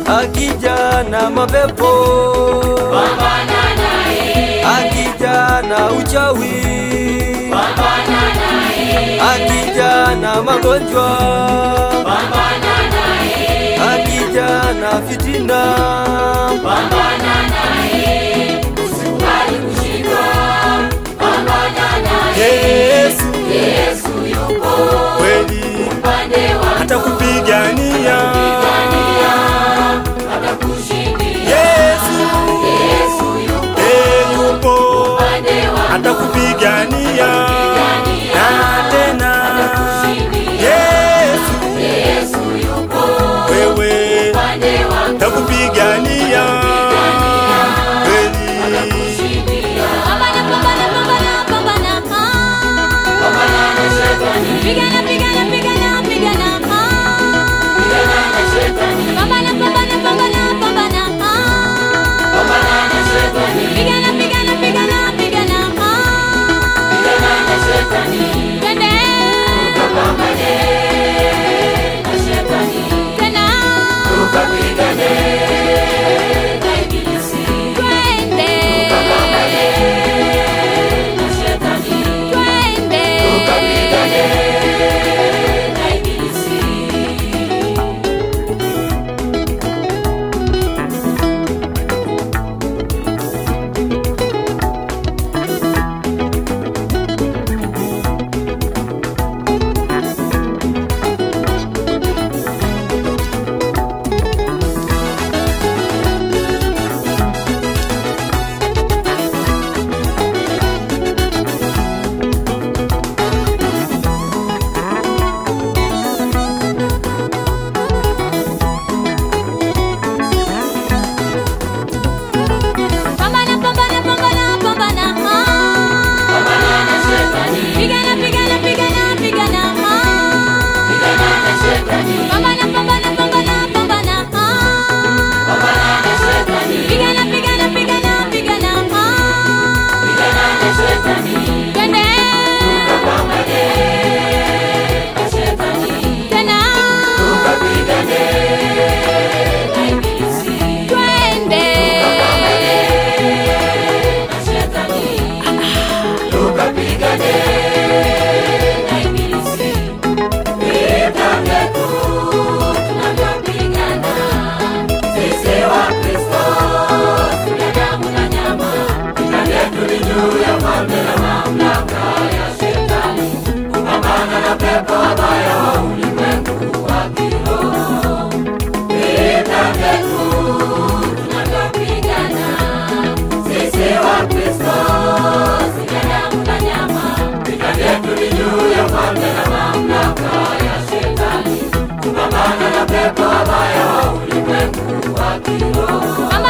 Akija na mapepo pambana naye, akija na uchawi pambana naye, akija na magonjwa pambana naye, akija na fitina pambana naye, usikubali kushindwa pambana naye. Yesu yupo kweli upande wako, atakupigania. Atakupigania na tena. Yesu yupo wewe, atakupigania kweli. Pambana pambana pambana pambana, pambana na shetani, pigana pigana pigana pigana, pigana na shetani, pambana pambana pambana pambana, pambana na shetani, pigana pigana pigana pigana. pepo wabaya wa ulimwengu wa kiroho. Vita vyetu tunavyopigana sisi Wakristo si vya damu na nyama. Vita vyetu ni juu ya falme na mamlaka ya Shetani, kupambana na pepo wabaya wa ulimwengu wa kiroho.